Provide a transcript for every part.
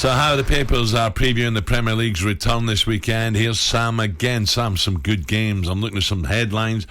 So how the papers are previewing the Premier League's return this weekend. Here's Sam again. Sam, some good games. I'm looking at some headlines.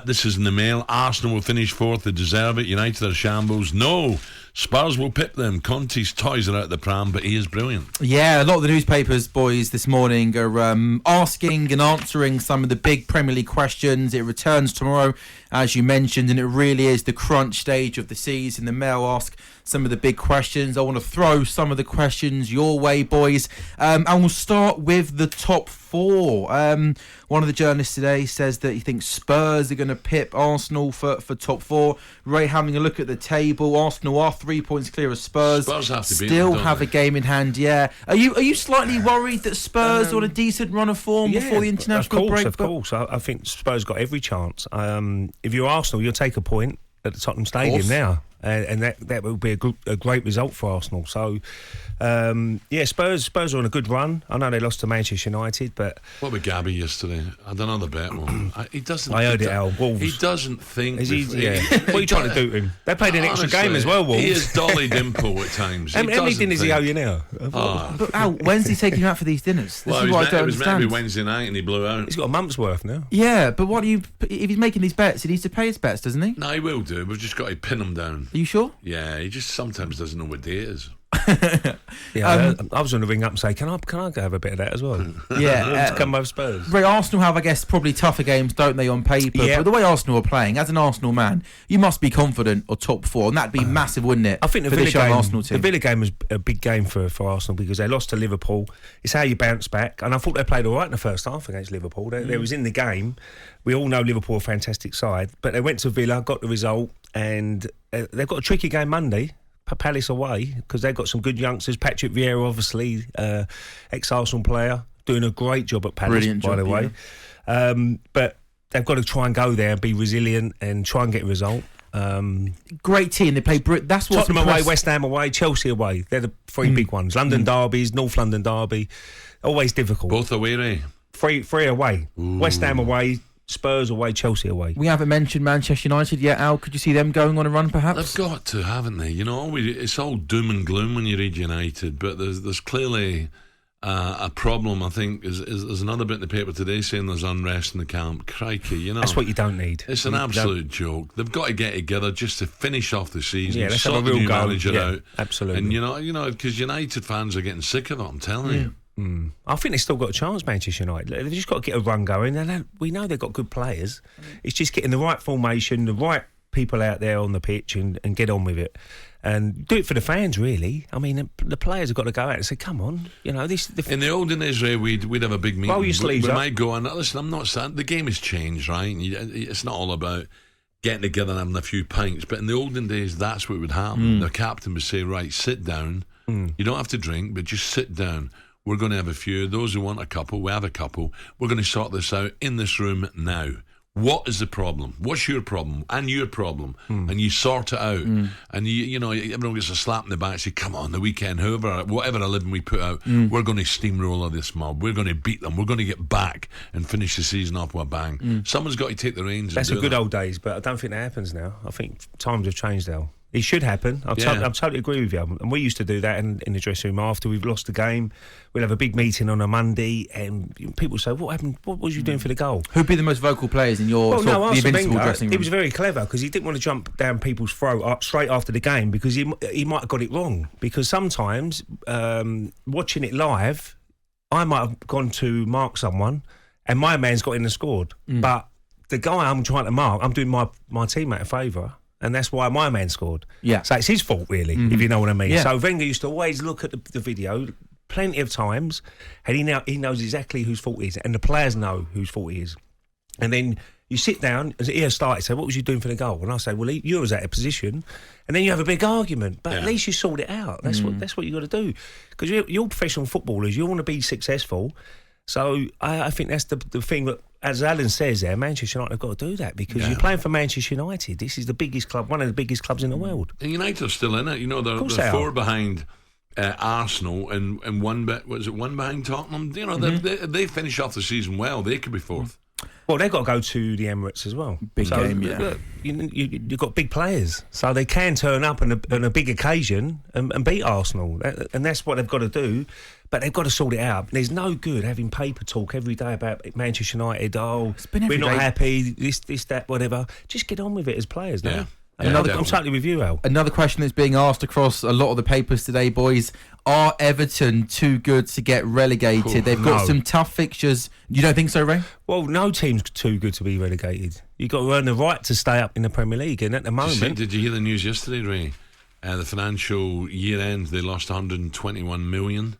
This is in the Mail. Arsenal will finish fourth. They deserve it. United are shambles. No, Spurs will pip them. Conte's toys are out the pram, but he is brilliant. Yeah, a lot of the newspapers, boys, this morning are asking and answering some of the big Premier League questions. It returns tomorrow, as you mentioned, and it really is the crunch stage of the season. The Mail ask some of the big questions. I want to throw some of the questions your way, boys. And we'll start with the top four. One of the journalists today says that he thinks Spurs are going to pip Arsenal for top four. Ray, having a look at the table, Arsenal are 3 points clear of Spurs. Spurs have to still have a game in hand. Yeah. Are you slightly worried that Spurs are on a decent run of form before the international break? Of course. I think Spurs got every chance. If you're Arsenal, you'll take a point at the Tottenham Stadium now. And that would be a great result for Arsenal. So, Spurs are on a good run. I know they lost to Manchester United, but... What about Gabby yesterday? I don't know the bet one. He doesn't... I heard it, Al. Wolves. He doesn't think... What are you trying to do to him? They played an extra game as well, Wolves. He is Dolly Dimple at times. How many dinners he owe you now? But Al, when's he taking you out for these dinners? This is what I don't understand. It was meant to be Wednesday night and he blew out. He's got a month's worth now. Yeah, but if he's making these bets, he needs to pay his bets, doesn't he? No, he will do. We've just got to pin him down. Are you sure? Yeah, he just sometimes doesn't know what day it is. I was going to ring up and say, can I go have a bit of that as well? Yeah, to come by Spurs. Ray, Arsenal have, I guess, probably tougher games, don't they, on paper? Yeah. But the way Arsenal are playing, as an Arsenal man, you must be confident of top four, and that'd be massive, wouldn't it? I think the Villa game was a big game for Arsenal because they lost to Liverpool. It's how you bounce back, and I thought they played all right in the first half against Liverpool. They was in the game. We all know Liverpool are a fantastic side, but they went to Villa, got the result, and they've got a tricky game Monday. Palace away, because they've got some good youngsters. Patrick Vieira, obviously, ex-Arsenal player, doing a great job at Palace, brilliant by the way. Yeah. But they've got to try and go there and be resilient and try and get a result. Great team. They play. That's what's Tottenham away, West Ham away, Chelsea away. They're the three big ones. London derbies, North London derby, always difficult. Both away, Ray? Three away. Ooh. West Ham away, Spurs away, Chelsea away. We haven't mentioned Manchester United yet, Al. Could you see them going on a run, perhaps? They've got to, haven't they? You know, it's all doom and gloom when you read United, but there's clearly a problem. I think there's another bit in the paper today saying there's unrest in the camp. Crikey, you know. That's what you don't need. It's an absolute joke. They've got to get together just to finish off the season. Yeah, let's sort have a the real new go. manager out. Absolutely. And you know, because United fans are getting sick of it. I'm telling you. I think they've still got a chance, Manchester United. They've just got to get a run going. And we know they've got good players. It's just getting the right formation, the right people out there on the pitch and get on with it. And do it for the fans, really. I mean, the players have got to go out and say, come on. You know, in the olden days, Ray, we'd have a big meeting. Roll your sleeves up. We might go on, listen, I'm not saying the game has changed, right? It's not all about getting together and having a few pints. But in the olden days, that's what would happen. The captain would say, right, sit down. You don't have to drink, but just sit down. We're going to have a few. Those who want a couple, we have a couple. We're going to sort this out in this room now. What is the problem? What's your problem and your problem? And you sort it out. And you know, everyone gets a slap in the back. Say, come on, the weekend, whatever a living we put out, we're going to steamroller this mob. We're going to beat them. We're going to get back and finish the season off with a bang. Someone's got to take the reins. That's the good old days, but I don't think that happens now. I think times have changed, Al. It should happen. I totally agree with you. And we used to do that in the dressing room after we've lost the game. We'd have a big meeting on a Monday, and people say, "What happened? What was you doing for the goal?" Who'd be the most vocal players in your the Invincible dressing room? He was very clever because he didn't want to jump down people's throat straight after the game because he might have got it wrong. Because sometimes watching it live, I might have gone to mark someone, and my man's got in and scored. But the guy I'm trying to mark, I'm doing my teammate a favour. And that's why my man scored. Yeah. So it's his fault, really, if you know what I mean. Yeah. So Wenger used to always look at the video plenty of times, and he knows exactly whose fault it is, and the players know whose fault it is. And then you sit down, as it started, say, what was you doing for the goal? And I say, well, you was out of position. And then you have a big argument. But at least you sort it out. That's what you got to do. Because you're professional footballers. You want to be successful. So I think that's the thing that, as Alan says there, Manchester United have got to do that because you're playing for Manchester United. This is the biggest club, one of the biggest clubs in the world. And United are still in it. You know, they're four behind Arsenal and one behind Tottenham. You know, they finish off the season well. They could be fourth. Well, they've got to go to the Emirates as well. Big game, yeah. Look, you've got big players, so they can turn up on a big occasion and beat Arsenal, and that's what they've got to do. But they've got to sort it out. There's no good having paper talk every day about Manchester United. Oh, we're not happy. This, that, whatever. Just get on with it as players, now. Yeah, I'm totally with you, Al. Another question that's being asked across a lot of the papers today, boys. Are Everton too good to get relegated? They've got some tough fixtures. You don't think so, Ray? Well, no team's too good to be relegated. You've got to earn the right to stay up in the Premier League. And at the moment... Did you hear the news yesterday, Ray? The financial year end, they lost 121 million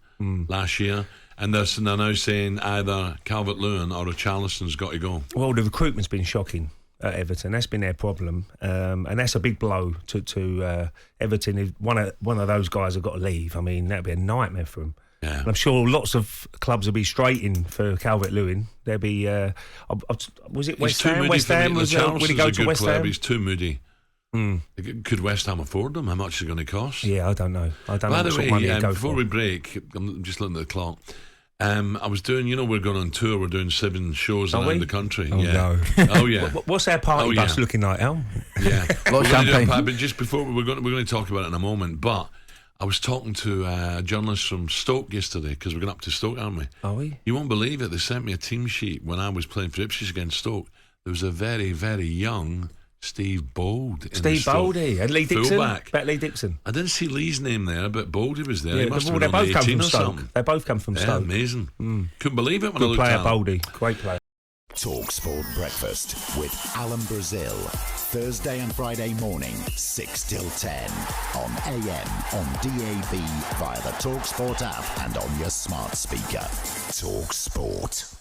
last year. And they're now saying either Calvert-Lewin or Richarlison's got to go. Well, the recruitment's been shocking at Everton. That's been their problem, and that's a big blow to Everton. If one of those guys have got to leave, I mean, that'd be a nightmare for them. Yeah. And I'm sure lots of clubs will be straiting for Calvert-Lewin. There'll be was it West Ham? West Ham will he go to West Ham? He's too moody. Could West Ham afford him? How much is it going to cost? Yeah, I don't know. By the way, before we break, I'm just looking at the clock. I was doing, we're going on tour. We're doing 7 shows around the country. Oh, yeah. No. Oh, yeah. What's our party bus looking like, Al? Yeah. A lot of champagne. But just before, we're going to talk about it in a moment. But I was talking to a journalist from Stoke yesterday, because we're going up to Stoke, aren't we? Are we? You won't believe it. They sent me a team sheet when I was playing for Ipswich against Stoke. There was a very, very young Steve Bold. Steve Boldy and Lee Dixon. Fullback. Bet Lee Dixon. I didn't see Lee's name there, but Boldy was there. Yeah, he must have they been both only come 18 from or Stoke. something. They both come from Yeah, Stoke. amazing. Couldn't believe it when I Good looked player, at him. Boldy. Great player. talkSPORT Breakfast with Alan Brazil. Thursday and Friday morning, 6 till 10. On AM, on DAB, via the talkSPORT app and on your smart speaker. talkSPORT.